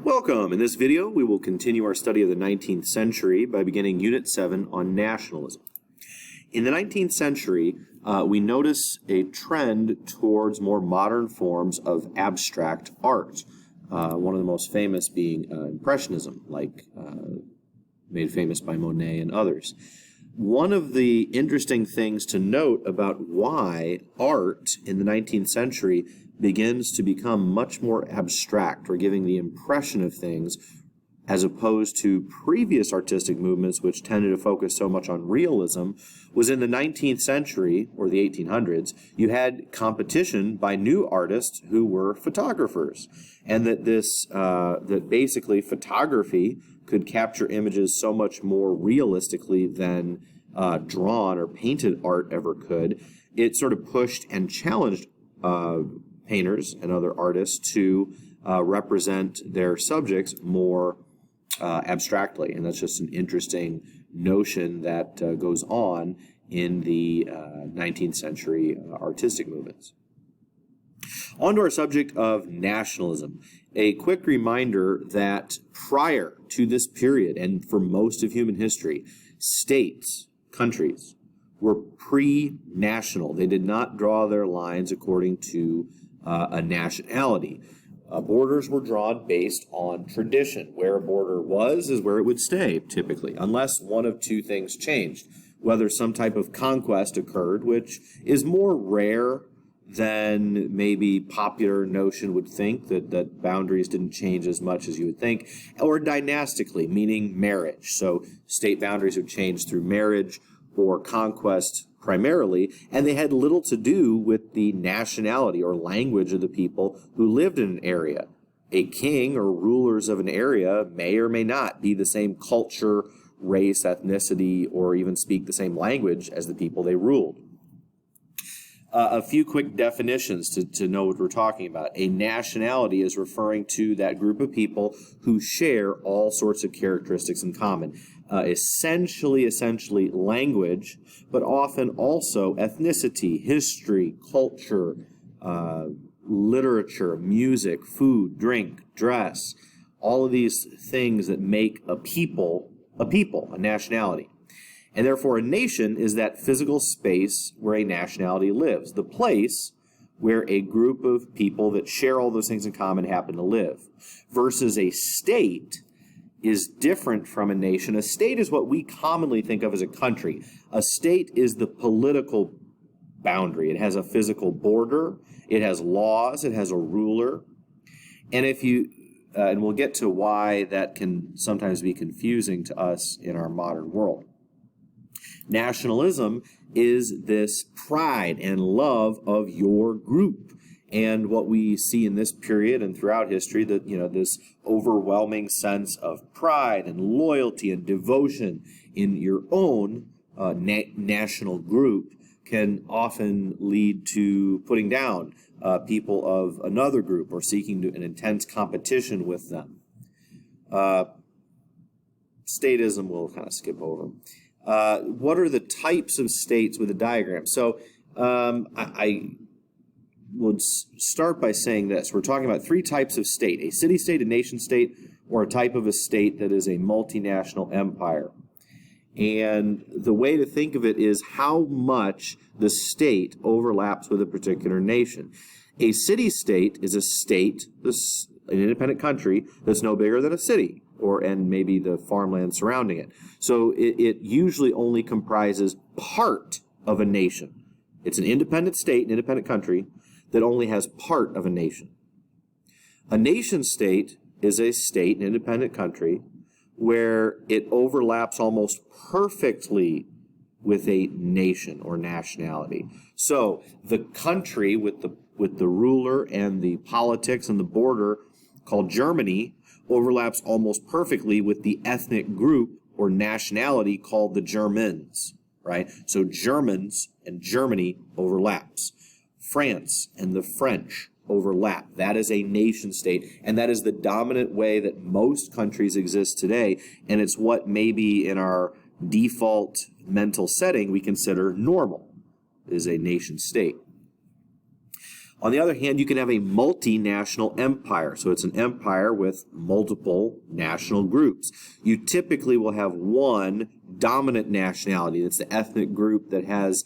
Welcome! In this video, we will continue our study of the 19th century by beginning Unit 7 on nationalism. In the 19th century, we notice a trend towards more modern forms of abstract art. One of the most famous being Impressionism, made famous by Monet and others. One of the interesting things to note about why art in the 19th century begins to become much more abstract or giving the impression of things as opposed to previous artistic movements which tended to focus so much on realism was in the 19th century or the 1800s, you had competition by new artists who were photographers, and that basically photography could capture images so much more realistically than drawn or painted art ever could. It sort of pushed and challenged painters and other artists to represent their subjects more abstractly. And that's just an interesting notion that goes on in the 19th century artistic movements. On to our subject of nationalism. A quick reminder that prior to this period, and for most of human history, states, countries, were pre-national. They did not draw their lines according to a nationality. Borders were drawn based on tradition. Where a border was is where it would stay, typically, unless one of two things changed. Whether some type of conquest occurred, which is more rare than maybe popular notion would think, that boundaries didn't change as much as you would think, or dynastically, meaning marriage. So state boundaries would change through marriage or conquest primarily, and they had little to do with the nationality or language of the people who lived in an area. A king or rulers of an area may or may not be the same culture, race, ethnicity, or even speak the same language as the people they ruled. A few quick definitions to know what we're talking about. A nationality is referring to that group of people who share all sorts of characteristics in common. Essentially language, but often also ethnicity, history, culture, literature, music, food, drink, dress, all of these things that make a people, a nationality. And therefore a nation is that physical space where a nationality lives, the place where a group of people that share all those things in common happen to live, versus a state is different from a nation. A state is what we commonly think of as a country. A state is the political boundary. It has a physical border, it has laws, it has a ruler. And and we'll get to why that can sometimes be confusing to us in our modern world. Nationalism is this pride and love of your group. And what we see in this period and throughout history, that this overwhelming sense of pride and loyalty and devotion in your own national group can often lead to putting down people of another group or seeking an intense competition with them. Statism we'll kind of skip over. What are the types of states with a diagram? So I would start by saying this. We're talking about three types of state: a city-state, a nation-state, or a type of a state that is a multinational empire. And the way to think of it is how much the state overlaps with a particular nation. A city-state is a state, an independent country, that's no bigger than a city, and maybe the farmland surrounding it. So it usually only comprises part of a nation. It's an independent state, an independent country, that only has part of a nation. A nation-state is a state, an independent country, where it overlaps almost perfectly with a nation or nationality. So the country with the ruler and the politics and the border, called Germany, overlaps almost perfectly with the ethnic group or nationality called the Germans, right? So Germans and Germany overlaps. France and the French overlap. That is a nation state, and that is the dominant way that most countries exist today, and it's what maybe in our default mental setting we consider normal, is a nation state. On the other hand, you can have a multinational empire. So it's an empire with multiple national groups. You typically will have one dominant nationality. It's the ethnic group that has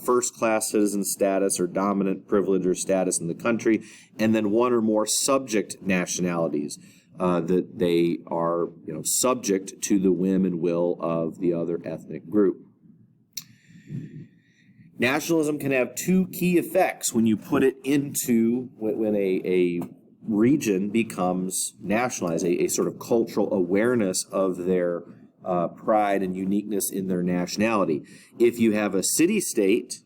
first-class citizen status or dominant privilege or status in the country, and then one or more subject nationalities that they are subject to the whim and will of the other ethnic group. Nationalism can have two key effects when you put it into, when a region becomes nationalized, a sort of cultural awareness of their pride and uniqueness in their nationality. If you have a city-state,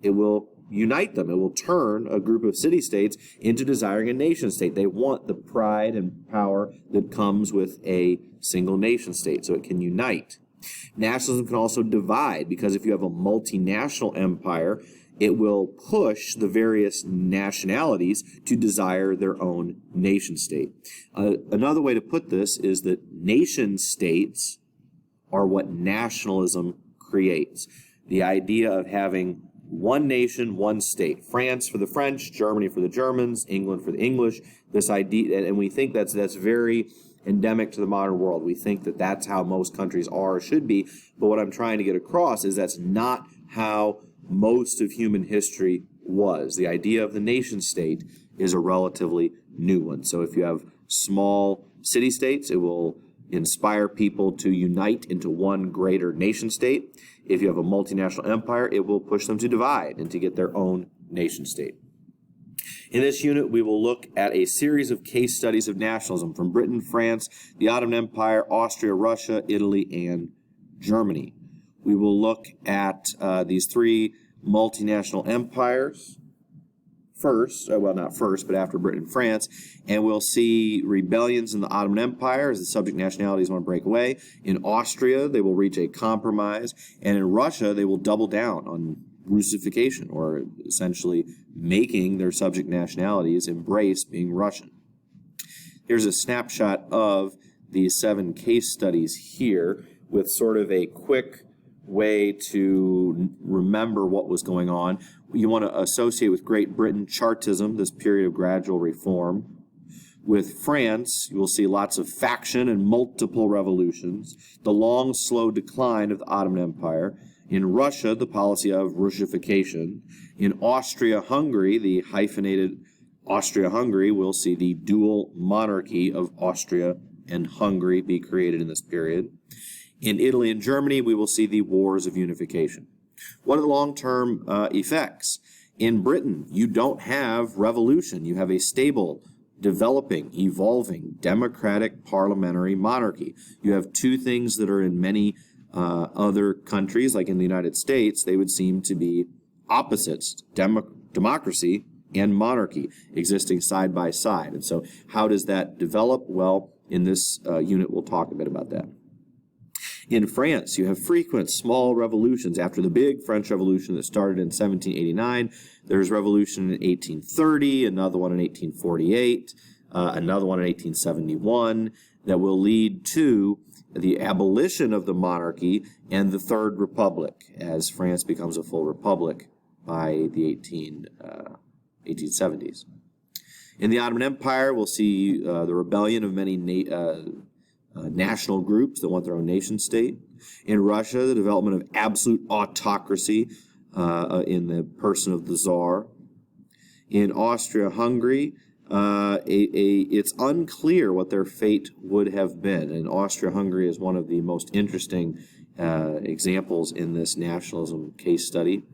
it will unite them. It will turn a group of city-states into desiring a nation-state. They want the pride and power that comes with a single nation-state, so it can unite. Nationalism can also divide, because if you have a multinational empire, it will push the various nationalities to desire their own nation-state. Another way to put this is that nation-states are what nationalism creates. The idea of having one nation, one state. France for the French, Germany for the Germans, England for the English. This idea, and we think that's very endemic to the modern world. We think that that's how most countries are or should be, but what I'm trying to get across is that's not how most of human history was. The idea of the nation-state is a relatively new one. So if you have small city-states, it will inspire people to unite into one greater nation-state. If you have a multinational empire, it will push them to divide and to get their own nation-state. In this unit, we will look at a series of case studies of nationalism from Britain, France, the Ottoman Empire, Austria, Russia, Italy, and Germany. We will look at these three multinational empires first, well, not first, but after Britain and France, and we'll see rebellions in the Ottoman Empire as the subject nationalities want to break away. In Austria, they will reach a compromise, and in Russia, they will double down on Russification, or essentially making their subject nationalities embrace being Russian. Here's a snapshot of these 7 case studies here with sort of a quick way to remember what was going on. You want to associate with Great Britain Chartism, this period of gradual reform. With France, you will see lots of faction and multiple revolutions, the long, slow decline of the Ottoman Empire. In Russia, the policy of Russification. In Austria-Hungary, the hyphenated Austria-Hungary, will see the dual monarchy of Austria and Hungary be created in this period. In Italy and Germany, we will see the wars of unification. What are the long-term effects? In Britain, you don't have revolution. You have a stable, developing, evolving, democratic parliamentary monarchy. You have two things that are in many other countries, like in the United States, they would seem to be opposites, democracy and monarchy existing side by side. And so how does that develop? Well, in this unit, we'll talk a bit about that. In France, you have frequent small revolutions. After the big French Revolution that started in 1789, there's revolution in 1830, another one in 1848, another one in 1871, that will lead to the abolition of the monarchy and the Third Republic, as France becomes a full republic by the 1870s. In the Ottoman Empire, we'll see the rebellion of many national groups that want their own nation state. In Russia, the development of absolute autocracy in the person of the Tsar. In Austria-Hungary, it's unclear what their fate would have been. And Austria-Hungary is one of the most interesting examples in this nationalism case study.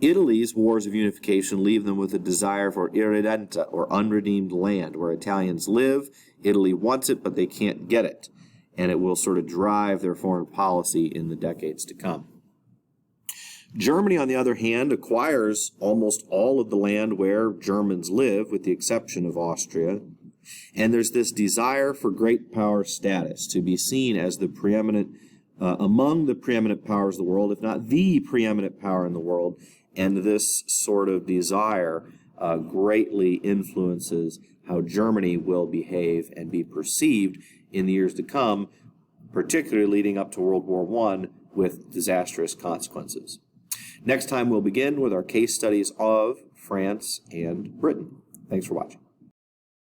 Italy's wars of unification leave them with a desire for irredenta, or unredeemed land, where Italians live. Italy wants it, but they can't get it. And it will sort of drive their foreign policy in the decades to come. Germany, on the other hand, acquires almost all of the land where Germans live, with the exception of Austria. And there's this desire for great power status, to be seen as the preeminent, among the preeminent powers of the world, if not the preeminent power in the world. And this sort of desire greatly influences how Germany will behave and be perceived in the years to come, particularly leading up to World War I, with disastrous consequences. Next time we'll begin with our case studies of France, and Britain. Thanks for watching.